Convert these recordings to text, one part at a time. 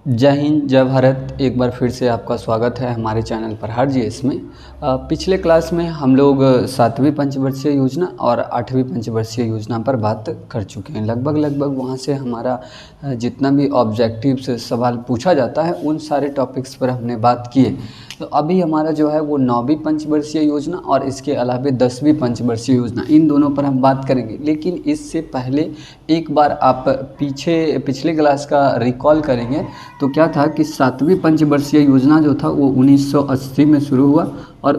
जय हिंद, जय भारत। एक बार फिर से आपका स्वागत है हमारे चैनल प्रहार जीएस में। पिछले क्लास में हम लोग 7वीं पंचवर्षीय योजना और 8वीं पंचवर्षीय योजना पर बात कर चुके हैं। लगभग वहाँ से हमारा जितना भी ऑब्जेक्टिव से सवाल पूछा जाता है उन सारे टॉपिक्स पर हमने बात की है। तो अभी हमारा जो है वो 9वीं पंचवर्षीय योजना और इसके अलावा 10वीं पंचवर्षीय योजना, इन दोनों पर हम बात करेंगे। लेकिन इससे पहले एक बार आप पिछले क्लास का रिकॉल करेंगे तो क्या था कि 7वीं पंचवर्षीय योजना जो था वो 1980 में शुरू हुआ और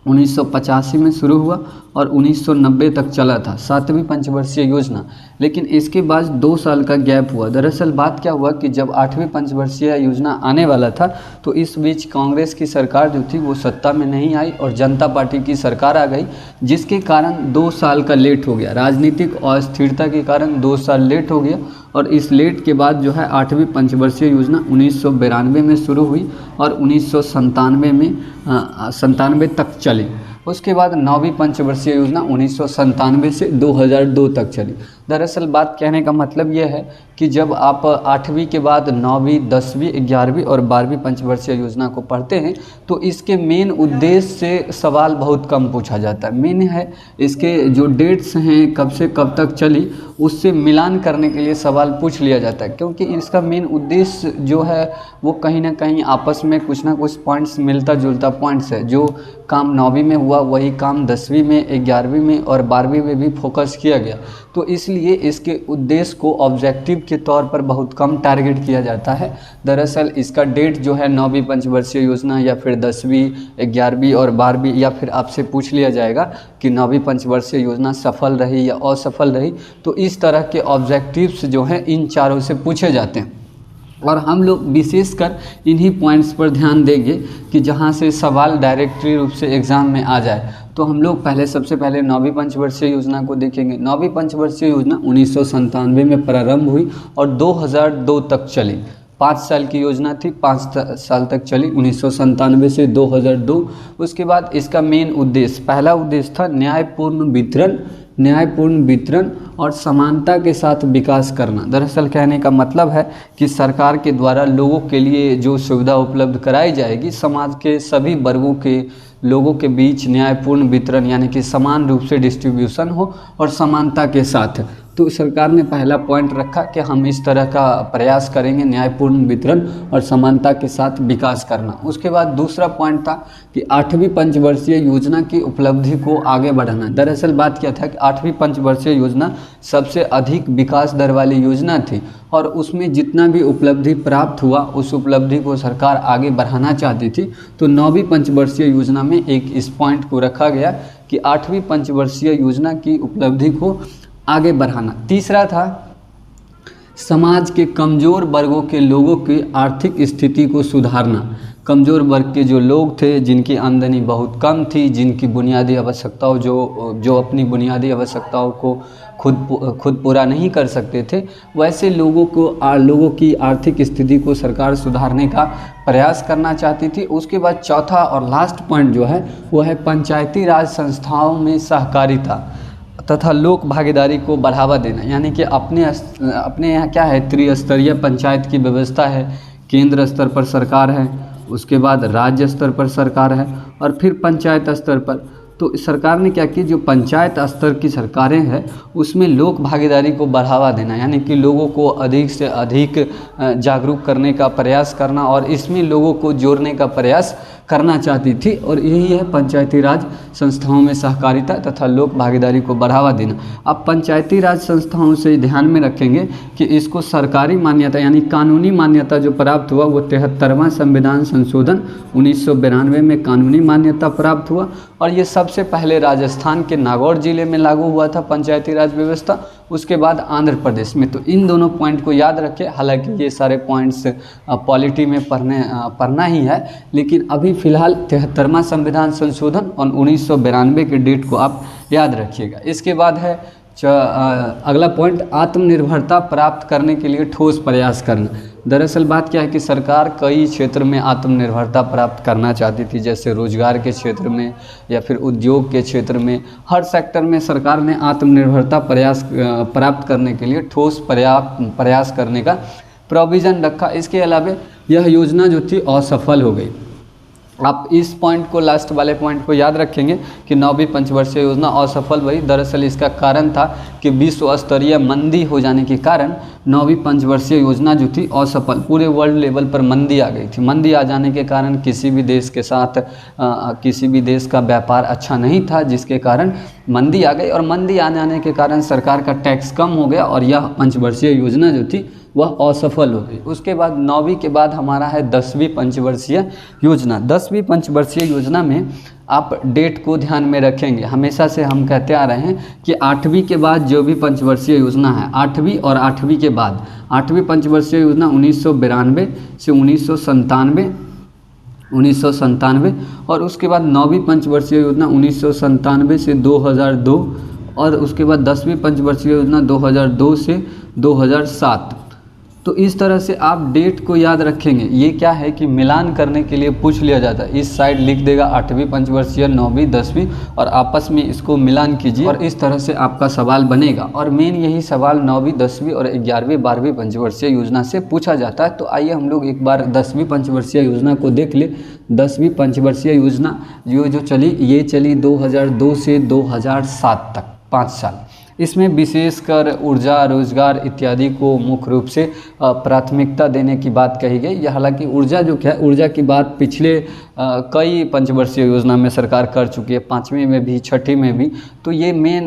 1985 में शुरू हुआ और 1990 तक चला था 7वीं पंचवर्षीय योजना। लेकिन इसके बाद 2 साल का गैप हुआ। दरअसल बात क्या हुआ कि जब 8वीं पंचवर्षीय योजना आने वाला था तो इस बीच कांग्रेस की सरकार जो थी वो सत्ता में नहीं आई और जनता पार्टी की सरकार आ गई, जिसके कारण 2 साल का लेट हो गया। राजनीतिक अस्थिरता के कारण 2 साल लेट हो गया और इस लेट के बाद जो है 8वीं पंचवर्षीय योजना 1992 में शुरू हुई और 1997 तक चली। उसके बाद 9वीं पंचवर्षीय योजना 1997 से 2002 तक चली। दरअसल बात कहने का मतलब यह है कि जब आप 8वीं के बाद 9वीं, 10वीं, 11वीं और 12वीं पंचवर्षीय योजना को पढ़ते हैं तो इसके मेन उद्देश्य से सवाल बहुत कम पूछा जाता है। मेन है इसके जो डेट्स हैं, कब से कब तक चली, उससे मिलान करने के लिए सवाल पूछ लिया जाता है, क्योंकि इसका मेन उद्देश्य जो है वो कहीं ना कहीं आपस में कुछ ना कुछ पॉइंट्स मिलता जुलता पॉइंट्स है। जो काम 9वीं में हुआ वही काम 10वीं में, 11वीं में और 12वीं में भी फोकस किया गया। तो इसलिए इसके उद्देश्य को ऑब्जेक्टिव के तौर पर बहुत कम टारगेट किया जाता है। दरअसल इसका डेट जो है 9वीं पंचवर्षीय योजना या फिर 10वीं, 11वीं और 12वीं, या फिर आपसे पूछ लिया जाएगा कि 9वीं पंचवर्षीय योजना सफल रही या असफल रही, तो इस तरह के ऑब्जेक्टिव्स जो हैं इन चारों से पूछे जाते हैं। और हम लोग विशेषकर इन्हीं पॉइंट्स पर ध्यान देंगे कि जहां से सवाल डायरेक्टली रूप से एग्ज़ाम में आ जाए। तो हम लोग सबसे पहले 9वीं पंचवर्षीय योजना को देखेंगे। 9वीं पंचवर्षीय योजना 1997 में प्रारंभ हुई और 2002 तक चली। 5 साल की योजना थी, 5 साल तक चली, 1997 से 2002। उसके बाद इसका मेन उद्देश्य, पहला उद्देश्य था न्यायपूर्ण वितरण और समानता के साथ विकास करना। दरअसल कहने का मतलब है कि सरकार के द्वारा लोगों के लिए जो सुविधा उपलब्ध कराई जाएगी, समाज के सभी वर्गों के लोगों के बीच न्यायपूर्ण वितरण यानी कि समान रूप से डिस्ट्रीब्यूशन हो और समानता के साथ। तो सरकार ने पहला पॉइंट रखा कि हम इस तरह का प्रयास करेंगे, न्यायपूर्ण वितरण और समानता के साथ विकास करना। उसके बाद दूसरा पॉइंट था कि 8वीं पंचवर्षीय योजना की उपलब्धि को आगे बढ़ाना। दरअसल बात क्या था कि 8वीं पंचवर्षीय योजना सबसे अधिक विकास दर वाली योजना थी और उसमें जितना भी उपलब्धि प्राप्त हुआ उस उपलब्धि को सरकार आगे बढ़ाना चाहती थी। तो 9वीं पंचवर्षीय योजना में इस पॉइंट को रखा गया कि 8वीं पंचवर्षीय योजना की उपलब्धि को आगे बढ़ाना। तीसरा था समाज के कमज़ोर वर्गों के लोगों की आर्थिक स्थिति को सुधारना। कमज़ोर वर्ग के जो लोग थे, जिनकी आमदनी बहुत कम थी, जिनकी बुनियादी आवश्यकताओं जो अपनी बुनियादी आवश्यकताओं को खुद पूरा नहीं कर सकते थे, वैसे लोगों की आर्थिक स्थिति को सरकार सुधारने का प्रयास करना चाहती थी। उसके बाद चौथा और लास्ट पॉइंट जो है वो है पंचायती राज संस्थाओं में सहकारिता तथा लोक भागीदारी को बढ़ावा देना। यानी कि अपने यहाँ क्या है, त्रिस्तरीय पंचायत की व्यवस्था है। केंद्र स्तर पर सरकार है, उसके बाद राज्य स्तर पर सरकार है और फिर पंचायत स्तर पर। तो सरकार ने क्या किया, जो पंचायत स्तर की सरकारें हैं उसमें लोक भागीदारी को बढ़ावा देना, यानी कि लोगों को अधिक से अधिक जागरूक करने का प्रयास करना और इसमें लोगों को जोड़ने का प्रयास करना चाहती थी। और यही है पंचायती राज संस्थाओं में सहकारिता तथा लोक भागीदारी को बढ़ावा देना। अब पंचायती राज संस्थाओं से ध्यान में रखेंगे कि इसको सरकारी मान्यता यानी कानूनी मान्यता जो प्राप्त हुआ वो 73वां संविधान संशोधन 1992 में कानूनी मान्यता प्राप्त हुआ और ये सबसे पहले राजस्थान के नागौर जिले में लागू हुआ था पंचायती राज व्यवस्था, उसके बाद आंध्र प्रदेश में। तो इन दोनों पॉइंट को याद रखें। हालांकि ये सारे पॉइंट्स पॉलिटी में पढ़ना ही है, लेकिन अभी फ़िलहाल 73वां संविधान संशोधन और 1992 के डेट को आप याद रखिएगा। इसके बाद है अगला पॉइंट, आत्मनिर्भरता प्राप्त करने के लिए ठोस प्रयास करना। दरअसल बात क्या है कि सरकार कई क्षेत्र में आत्मनिर्भरता प्राप्त करना चाहती थी, जैसे रोजगार के क्षेत्र में या फिर उद्योग के क्षेत्र में। हर सेक्टर में सरकार ने आत्मनिर्भरता प्राप्त करने के लिए ठोस प्रयास करने का प्रोविज़न रखा। इसके अलावा यह योजना जो थी असफल हो गई। आप इस पॉइंट को, लास्ट वाले पॉइंट को याद रखेंगे कि 9वीं पंचवर्षीय योजना असफल हुई। दरअसल इसका कारण था कि विश्व स्तरीय मंदी हो जाने के कारण 9वीं पंचवर्षीय योजना जो थी असफल, पूरे वर्ल्ड लेवल पर मंदी आ गई थी। मंदी आ जाने के कारण किसी भी देश के साथ किसी भी देश का व्यापार अच्छा नहीं था, जिसके कारण मंदी आ गई, और मंदी आ जाने के कारण सरकार का टैक्स कम हो गया और यह पंचवर्षीय योजना जो थी वह असफल हो गई। उसके बाद 9वीं के बाद हमारा है 10वीं पंचवर्षीय योजना। 10वीं पंचवर्षीय योजना में आप डेट को ध्यान में रखेंगे। हमेशा से हम कहते आ रहे हैं कि 8वीं के बाद जो भी पंचवर्षीय योजना है, 8वीं और 8वीं के बाद 8वीं पंचवर्षीय योजना 1992 से 1997 और उसके बाद 9वीं पंचवर्षीय योजना 1997 से 2002 और उसके बाद 10वीं पंचवर्षीय योजना 2002 से 2007। तो इस तरह से आप डेट को याद रखेंगे। ये क्या है कि मिलान करने के लिए पूछ लिया जाता है। इस साइड लिख देगा 8वीं पंचवर्षीय, 9वीं, 10वीं और आपस में इसको मिलान कीजिए और इस तरह से आपका सवाल बनेगा। और मेन यही सवाल 9वीं, 10वीं और 11वीं, 12वीं पंचवर्षीय योजना से पूछा जाता है। तो आइए हम लोग एक बार 10वीं पंचवर्षीय योजना को देख ले। 10वीं पंचवर्षीय योजना जो चली, ये चली 2002 से 2007 तक, 5 साल। इसमें विशेषकर ऊर्जा, रोजगार इत्यादि को मुख्य रूप से प्राथमिकता देने की बात कही गई। हालांकि ऊर्जा जो क्या है, ऊर्जा की बात पिछले कई पंचवर्षीय योजना में सरकार कर चुकी है, 5वीं में भी, 6ठी में भी। तो ये मेन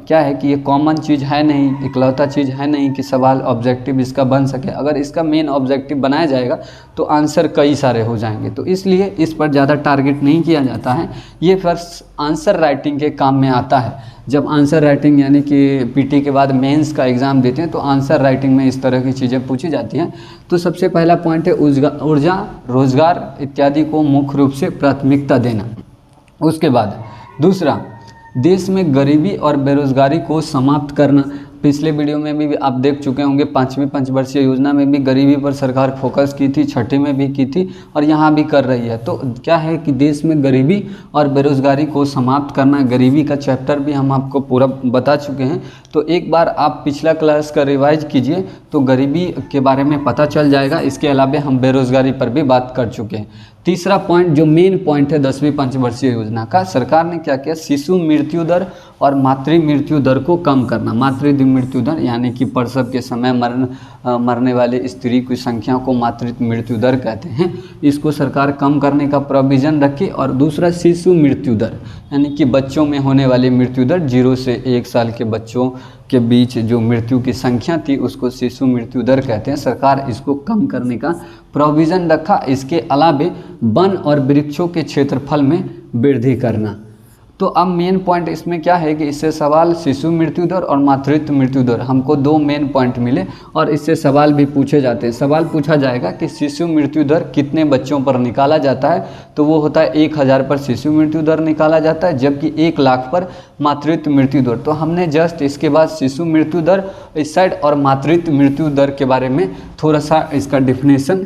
क्या है कि ये कॉमन चीज़ है नहीं, इकलौता चीज़ है नहीं कि सवाल ऑब्जेक्टिव इसका बन सके। अगर इसका मेन ऑब्जेक्टिव बनाया जाएगा तो आंसर कई सारे हो जाएंगे। तो इसलिए इस पर ज़्यादा टारगेट नहीं किया जाता है। ये फर्स्ट आंसर राइटिंग के काम में आता है। जब आंसर राइटिंग यानी कि पीटी के बाद मेंस का एग्ज़ाम देते हैं तो आंसर राइटिंग में इस तरह की चीज़ें पूछी जाती हैं। तो सबसे पहला पॉइंट है ऊर्जा, रोजगार इत्यादि को मुख्य रूप से प्राथमिकता देना। उसके बाद दूसरा, देश में गरीबी और बेरोजगारी को समाप्त करना। पिछले वीडियो में भी आप देख चुके होंगे, 5वीं पंचवर्षीय योजना में भी गरीबी पर सरकार फोकस की थी, 6ठी में भी की थी और यहाँ भी कर रही है। तो क्या है कि देश में गरीबी और बेरोजगारी को समाप्त करना, गरीबी का चैप्टर भी हम आपको पूरा बता चुके हैं। तो एक बार आप पिछला क्लास का रिवाइज कीजिए तो गरीबी के बारे में पता चल जाएगा। इसके अलावा हम बेरोजगारी पर भी बात कर चुके हैं। तीसरा पॉइंट, जो मेन पॉइंट है 10वीं पंचवर्षीय योजना का, सरकार ने क्या किया, शिशु मृत्यु दर और मातृ मृत्यु दर को कम करना। मातृ मृत्यु दर यानी कि प्रसव के समय मरने वाले स्त्री की संख्या को मातृ मृत्यु दर कहते हैं। इसको सरकार कम करने का प्रोविज़न रखी। और दूसरा, शिशु मृत्यु दर यानी कि बच्चों में होने वाली मृत्यु दर, 0 से 1 साल के बच्चों के बीच जो मृत्यु की संख्या थी उसको शिशु मृत्यु दर कहते हैं। सरकार इसको कम करने का प्रोविज़न रखा। इसके अलावे वन और वृक्षों के क्षेत्रफल में वृद्धि करना। तो अब मेन पॉइंट इसमें क्या है कि इससे सवाल शिशु मृत्यु दर और मातृत्व मृत्यु दर, हमको 2 मेन पॉइंट मिले और इससे सवाल भी पूछे जाते हैं। सवाल पूछा जाएगा कि शिशु मृत्यु दर कितने बच्चों पर निकाला जाता है, तो वो होता है 1000 पर शिशु मृत्यु दर निकाला जाता है, जबकि 1 लाख पर मातृत्व मृत्यु दर। तो हमने जस्ट इसके बाद शिशु मृत्यु दर इस साइड और मातृत्व मृत्यु दर के बारे में थोड़ा सा इसका डिफिनेशन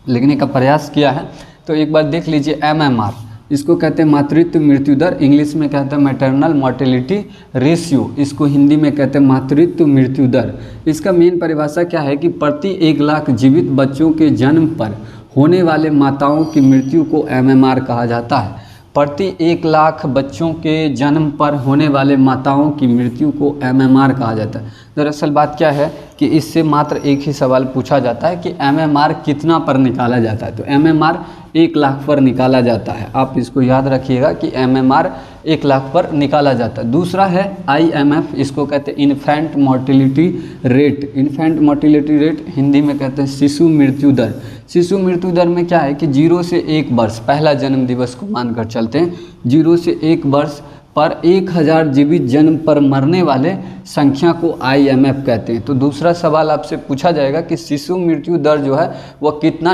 लिखने का प्रयास किया है। तो एक बार देख लीजिए, MMR इसको कहते हैं मातृत्व मृत्यु दर, इंग्लिश में कहते हैं मैटरनल मोर्टेलिटी रेशियो, इसको हिंदी में कहते हैं मातृत्व मृत्यु दर। इसका मेन परिभाषा क्या है कि प्रति 1 लाख जीवित बच्चों के जन्म पर होने वाले माताओं की मृत्यु को MMR कहा जाता है। प्रति 1 लाख बच्चों के जन्म पर होने वाले माताओं की मृत्यु को MMR कहा जाता है। दरअसल बात क्या है कि इससे मात्र एक ही सवाल पूछा जाता है कि MMR कितना पर निकाला जाता है। तो MMR 1 लाख पर निकाला जाता है। आप इसको याद रखिएगा कि MMR 1 लाख पर निकाला जाता है। दूसरा है IMF, इसको कहते हैं infant mortality rate. Infant mortality rate Hindi में कहते हैं शिशु मृत्यु दर। शिशु मृत्यु दर में क्या है कि 0 से 1 वर्ष, पहला जन्म दिवस को मानकर चलते हैं, 0 से 1 वर्ष पर 1000 जीवित जन्म पर मरने वाले संख्या को IMF कहते हैं। तो दूसरा सवाल आपसे पूछा जाएगा कि शिशु मृत्यु दर जो है वह कितना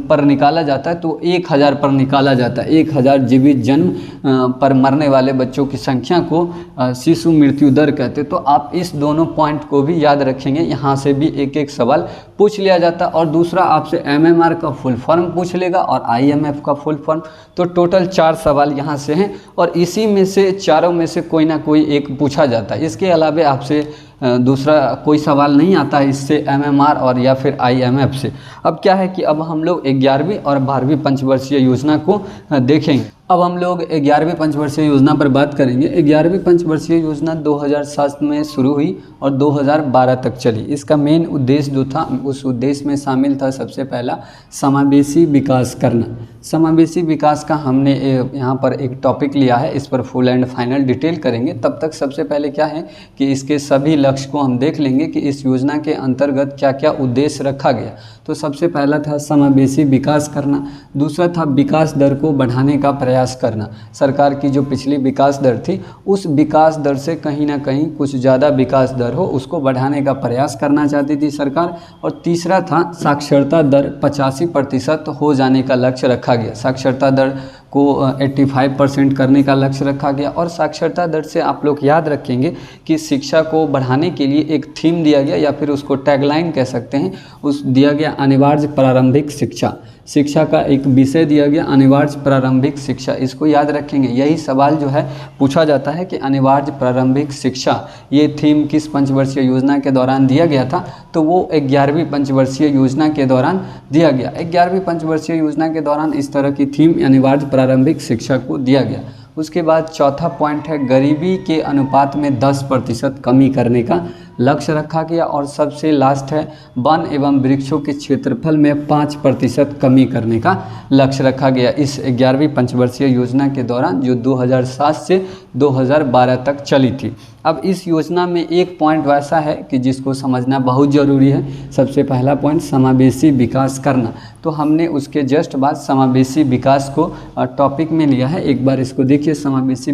पर निकाला जाता है, तो 1000 पर निकाला जाता है। 1000 जीवित जन्म पर मरने वाले बच्चों की संख्या को शिशु मृत्यु दर कहते हैं। तो आप इस दोनों पॉइंट को भी याद रखेंगे, यहाँ से भी एक एक सवाल पूछ लिया जाता है। और दूसरा आपसे MMR का फुल फॉर्म पूछ लेगा और IMF का फुल फॉर्म। तो टोटल 4 सवाल यहाँ से हैं और इसी में से चारों में से कोई ना कोई एक पूछा जाता है। इसके अलावा आपसे दूसरा कोई सवाल नहीं आता है इससे MMR और या फिर IMF से। अब क्या है कि अब हम लोग 11वीं और 12वीं पंचवर्षीय योजना को देखेंगे। अब हम लोग 11वीं पंचवर्षीय योजना पर बात करेंगे। 11वीं पंचवर्षीय योजना 2007 में शुरू हुई और 2012 तक चली। इसका मेन उद्देश्य जो था, उस उद्देश्य में शामिल था सबसे पहला समावेशी विकास करना। समावेशी विकास का हमने यहाँ पर एक टॉपिक लिया है, इस पर फुल एंड फाइनल डिटेल करेंगे। तब तक सबसे पहले क्या है कि इसके सभी लक्ष्य को हम देख लेंगे कि इस योजना के अंतर्गत क्या क्या उद्देश्य रखा गया। तो सबसे पहला था समावेशी विकास करना, दूसरा था विकास दर को बढ़ाने का प्रयास करना। सरकार की जो पिछली विकास दर थी, उस विकास दर से कहीं ना कहीं कुछ ज़्यादा विकास दर हो, उसको बढ़ाने का प्रयास करना चाहती थी सरकार। और तीसरा था साक्षरता दर 85% हो जाने का लक्ष्य रखा गया। साक्षरता दर को 85% करने का लक्ष्य रखा गया। और साक्षरता दर से आप लोग याद रखेंगे कि शिक्षा को बढ़ाने के लिए एक थीम दिया गया, या फिर उसको टैगलाइन कह सकते हैं, उस दिया गया अनिवार्य प्रारंभिक शिक्षा। शिक्षा का एक विषय दिया गया अनिवार्य प्रारंभिक शिक्षा, इसको याद रखेंगे। यही सवाल जो है पूछा जाता है कि अनिवार्य प्रारंभिक शिक्षा ये थीम किस पंचवर्षीय योजना के दौरान दिया गया था, तो वो 11वीं पंचवर्षीय योजना के दौरान दिया गया। 11वीं पंचवर्षीय योजना के दौरान इस तरह की थीम अनिवार्य प्रारंभिक शिक्षा को दिया गया। उसके बाद चौथा पॉइंट है गरीबी के अनुपात में 10% कमी करने का लक्ष्य रखा गया। और सबसे लास्ट है वन एवं वृक्षों के क्षेत्रफल में 5% कमी करने का लक्ष्य रखा गया इस 11वीं पंचवर्षीय योजना के दौरान, जो 2007 से 2012 तक चली थी। अब इस योजना में एक पॉइंट वैसा है कि जिसको समझना बहुत ज़रूरी है। सबसे पहला पॉइंट समावेशी विकास करना, तो हमने उसके जस्ट बाद समावेशी विकास को टॉपिक में लिया है। एक बार इसको देखिए, समावेशी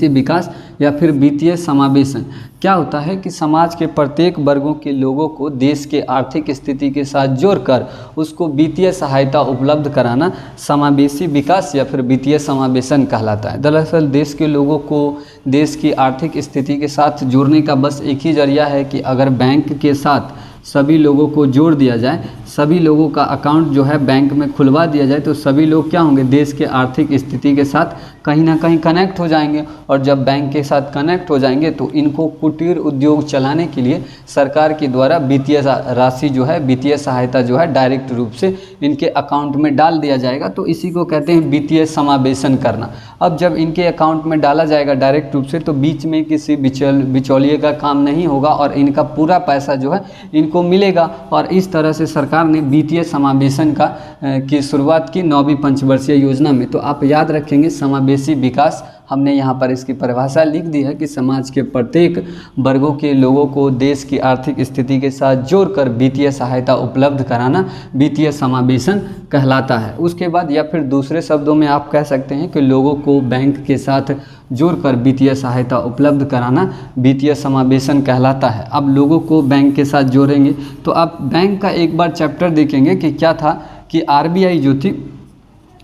विकास या फिर वित्तीय समावेशन क्या होता है कि समाज के प्रत्येक वर्गों के लोगों को देश के आर्थिक स्थिति के साथ जोड़कर उसको वित्तीय सहायता उपलब्ध कराना समावेशी विकास या फिर वित्तीय समावेशन कहलाता है। दरअसल देश के लोगों को देश की आर्थिक स्थिति के साथ जोड़ने का बस एक ही जरिया है कि अगर बैंक के साथ सभी लोगों को जोड़ दिया जाए, सभी लोगों का अकाउंट जो है बैंक में खुलवा दिया जाए, तो सभी लोग क्या होंगे, देश के आर्थिक स्थिति के साथ कहीं ना कहीं कनेक्ट हो जाएंगे। और जब बैंक के साथ कनेक्ट हो जाएंगे तो इनको कुटीर उद्योग चलाने के लिए सरकार के द्वारा वित्तीय राशि जो है, वित्तीय सहायता जो है डायरेक्ट रूप से इनके अकाउंट में डाल दिया जाएगा। तो इसी को कहते हैं वित्तीय समावेशन करना। अब जब इनके अकाउंट में डाला जाएगा डायरेक्ट रूप से, तो बीच में किसी बिचौलिए का काम नहीं होगा और इनका पूरा पैसा जो है इनको मिलेगा। और इस तरह से सरकार ने वित्तीय समावेशन की शुरुआत की 9वीं पंचवर्षीय योजना में। तो आप याद रखेंगे समावेशी विकास, हमने यहाँ पर इसकी परिभाषा लिख दी है कि समाज के प्रत्येक वर्गों के लोगों को देश की आर्थिक स्थिति के साथ जोड़कर वित्तीय सहायता उपलब्ध कराना वित्तीय समावेशन कहलाता है। उसके बाद या फिर दूसरे शब्दों में आप कह सकते हैं कि लोगों को बैंक के साथ जोड़कर वित्तीय सहायता उपलब्ध कराना वित्तीय समावेशन कहलाता है। अब लोगों को बैंक के साथ जोड़ेंगे तो आप बैंक का एक बार चैप्टर देखेंगे कि क्या था कि RBI जो थी,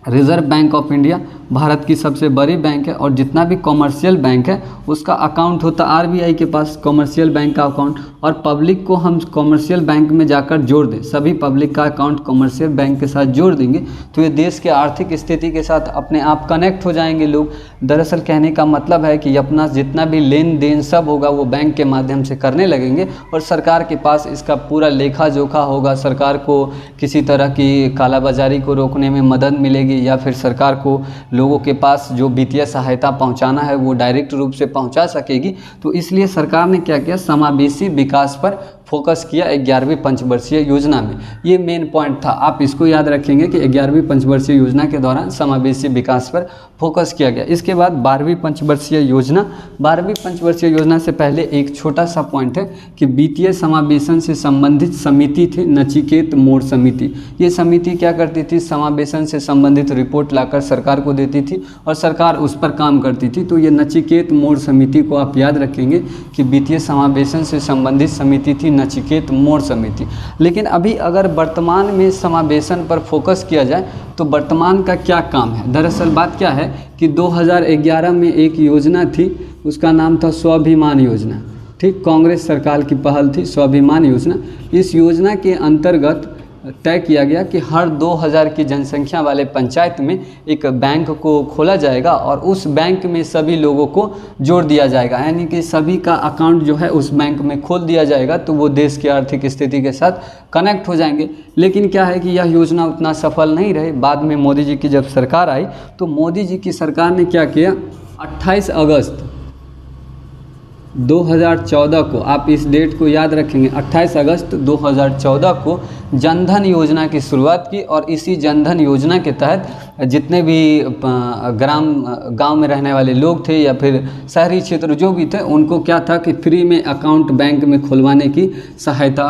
reserve bank of India, Bharat की सबसे बड़ी बैंक है और जितना भी कॉमर्शियल बैंक है उसका अकाउंट होता है RBI के पास, कॉमर्शियल बैंक का अकाउंट। और पब्लिक को हम कॉमर्शियल बैंक में जाकर जोड़ दें, सभी पब्लिक का अकाउंट कॉमर्शियल बैंक के साथ जोड़ देंगे तो ये देश के आर्थिक स्थिति के साथ अपने आप कनेक्ट हो जाएंगे लोग। दरअसल कहने का मतलब है कि अपना जितना भी लेन देन सब होगा वो बैंक के माध्यम से करने लगेंगे और सरकार के पास इसका पूरा लेखा जोखा होगा। सरकार को किसी तरह की कालाबाजारी को रोकने में मदद मिलेगी या फिर सरकार को लोगों के पास जो वित्तीय सहायता पहुंचाना है वो डायरेक्ट रूप से पहुंचा सकेगी। तो इसलिए सरकार ने क्या किया, समावेशी विकास पर फोकस किया 11वीं पंचवर्षीय योजना में। ये मेन पॉइंट था, आप इसको याद रखेंगे कि 11वीं पंचवर्षीय योजना के दौरान समावेशी विकास पर फोकस किया गया। इसके बाद 12वीं पंचवर्षीय योजना, 12वीं पंचवर्षीय योजना से पहले एक छोटा सा पॉइंट है कि वित्तीय समावेशन से संबंधित समिति थी नचिकेत मोड़ समिति। ये समिति क्या करती थी, समावेशन से संबंधित रिपोर्ट लाकर सरकार को देती थी और सरकार उस पर काम करती थी। तो ये नचिकेत मोड़ समिति को आप याद रखेंगे कि वित्तीय समावेशन से संबंधित समिति थी नचिकेत मोड़ समिति। लेकिन अभी अगर वर्तमान में समावेशन पर फोकस किया जाए तो वर्तमान का क्या काम है। दरअसल बात क्या है कि 2011 में एक योजना थी, उसका नाम था स्वाभिमान योजना। ठीक, कांग्रेस सरकार की पहल थी स्वाभिमान योजना। इस योजना के अंतर्गत तय किया गया कि हर 2000 की जनसंख्या वाले पंचायत में एक बैंक को खोला जाएगा और उस बैंक में सभी लोगों को जोड़ दिया जाएगा, यानी कि सभी का अकाउंट जो है उस बैंक में खोल दिया जाएगा तो वो देश की आर्थिक स्थिति के साथ कनेक्ट हो जाएंगे। लेकिन क्या है कि यह योजना उतना सफल नहीं रही। बाद में मोदी जी की जब सरकार आई तो मोदी जी की सरकार ने क्या किया, 28 अगस्त 2014 को, आप इस डेट को याद रखेंगे, 28 अगस्त 2014 को जनधन योजना की शुरुआत की और इसी जनधन योजना के तहत जितने भी गांव में रहने वाले लोग थे या फिर शहरी क्षेत्र जो भी थे उनको क्या था कि फ्री में अकाउंट बैंक में खुलवाने की सहायता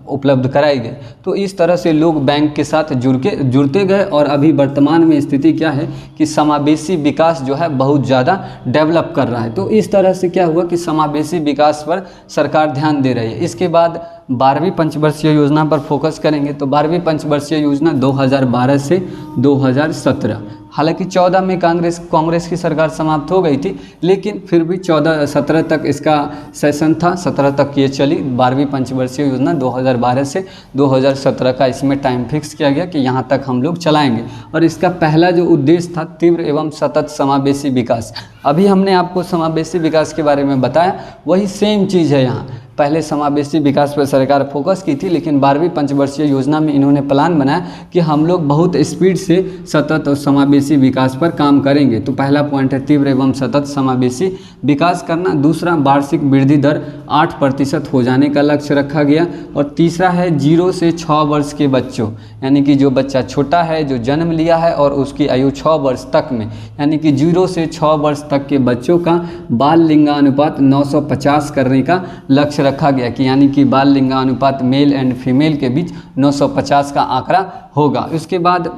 उपलब्ध कराई गई। तो इस तरह से लोग बैंक के साथ जुड़ते गए और अभी वर्तमान में स्थिति क्या है कि समावेशी विकास जो है बहुत ज़्यादा डेवलप कर रहा है। तो इस तरह से क्या हुआ कि समावेशी विकास पर सरकार ध्यान दे रही है। इसके बाद 12वीं पंचवर्षीय योजना पर फोकस करेंगे। तो 12वीं पंचवर्षीय योजना 2012 से 2017, हालांकि 14 में कांग्रेस की सरकार समाप्त हो गई थी, लेकिन फिर भी 17 तक इसका सेशन था, 17 तक ये चली। 12वीं पंचवर्षीय योजना 2012 से 2017 का इसमें टाइम फिक्स किया गया कि यहाँ तक हम लोग चलाएंगे। और इसका पहला जो उद्देश्य था तीव्र एवं सतत समावेशी विकास। अभी हमने आपको समावेशी विकास के बारे में बताया, वही सेम चीज़ है यहाँ। पहले समावेशी विकास पर सरकार फोकस की थी, लेकिन 12वीं पंचवर्षीय योजना में इन्होंने प्लान बनाया कि हम लोग बहुत स्पीड से सतत और समावेशी विकास पर काम करेंगे। तो पहला पॉइंट है तीव्र एवं सतत समावेशी विकास करना। दूसरा, वार्षिक वृद्धि दर 8% हो जाने का लक्ष्य रखा गया। और तीसरा है 0 से 6 वर्ष के बच्चों, यानी कि जो बच्चा छोटा है, जो जन्म लिया है और उसकी आयु 6 वर्ष तक में, यानी कि 0 से 6 वर्ष तक के बच्चों का बाल लिंगानुपात 950 करने का लक्ष्य रखा गया कि यानी कि बाल लिंगानुपात मेल एंड फीमेल के बीच 950 का आंकड़ा होगा। उसके बाद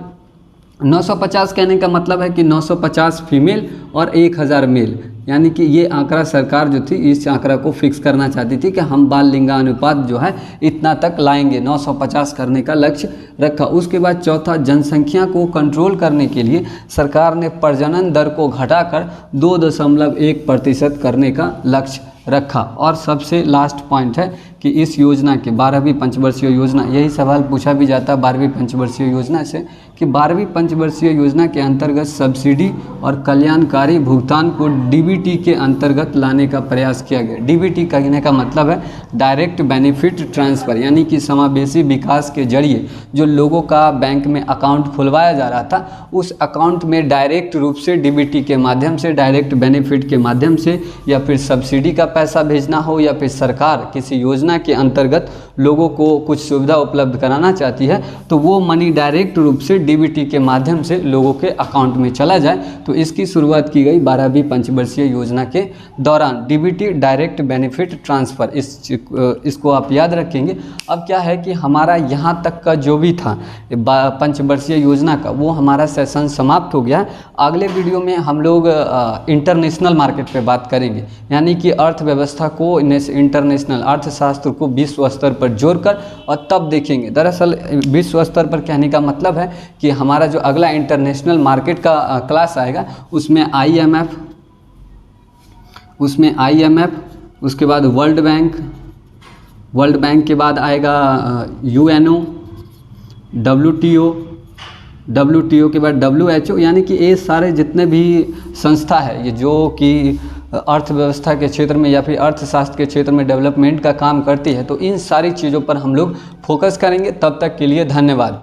950 कहने का मतलब है कि 950 फीमेल और 1000 मेल, यानी कि ये आंकड़ा सरकार जो थी इस आंकड़ा को फिक्स करना चाहती थी कि हम बाल लिंगानुपात जो है इतना तक लाएंगे, 950 करने का लक्ष्य रखा। उसके बाद चौथा, जनसंख्या को कंट्रोल करने के लिए सरकार ने प्रजनन दर को घटाकर 2.1% करने का लक्ष्य रखा। और सबसे लास्ट पॉइंट है कि इस योजना के 12वीं पंचवर्षीय योजना, यही सवाल पूछा भी जाता है 12वीं पंचवर्षीय योजना से कि 12वीं पंचवर्षीय योजना के अंतर्गत सब्सिडी और कल्याणकारी भुगतान को डीबीटी के अंतर्गत लाने का प्रयास किया गया। डीबीटी कहने का मतलब है डायरेक्ट बेनिफिट ट्रांसफ़र, यानी कि समावेशी विकास के जरिए जो लोगों का बैंक में अकाउंट खुलवाया जा रहा था उस अकाउंट में डायरेक्ट रूप से डीबीटी के माध्यम से, डायरेक्ट बेनिफिट के माध्यम से, या फिर सब्सिडी का पैसा भेजना हो या फिर सरकार किसी योजना के अंतर्गत लोगों को कुछ सुविधा उपलब्ध कराना चाहती है तो वो मनी डायरेक्ट रूप से डीबीटी के माध्यम से लोगों के अकाउंट में चला जाए। तो इसकी शुरुआत की गई 12वीं पंचवर्षीय योजना के दौरान, डीबीटी डायरेक्ट बेनिफिट ट्रांसफ़र, इसको आप याद रखेंगे। अब क्या है कि हमारा यहाँ तक का जो भी था पंचवर्षीय योजना का वो हमारा सेशन समाप्त हो गया। अगले वीडियो में हम लोग इंटरनेशनल मार्केट पे बात करेंगे, यानी कि अर्थव्यवस्था को, इंटरनेशनल अर्थशास्त्र को विश्व स्तर पर जोड़कर, और तब देखेंगे। दरअसल विश्व स्तर पर कहने का मतलब है कि हमारा जो अगला इंटरनेशनल मार्केट का क्लास आएगा उसमें IMF, उसके बाद वर्ल्ड बैंक के बाद आएगा UNO, WTO के बाद WHO, यानी कि ये सारे जितने भी संस्था है ये जो कि अर्थव्यवस्था के क्षेत्र में या फिर अर्थशास्त्र के क्षेत्र में डेवलपमेंट का काम करती है, तो इन सारी चीज़ों पर हम लोग फोकस करेंगे। तब तक के लिए धन्यवाद।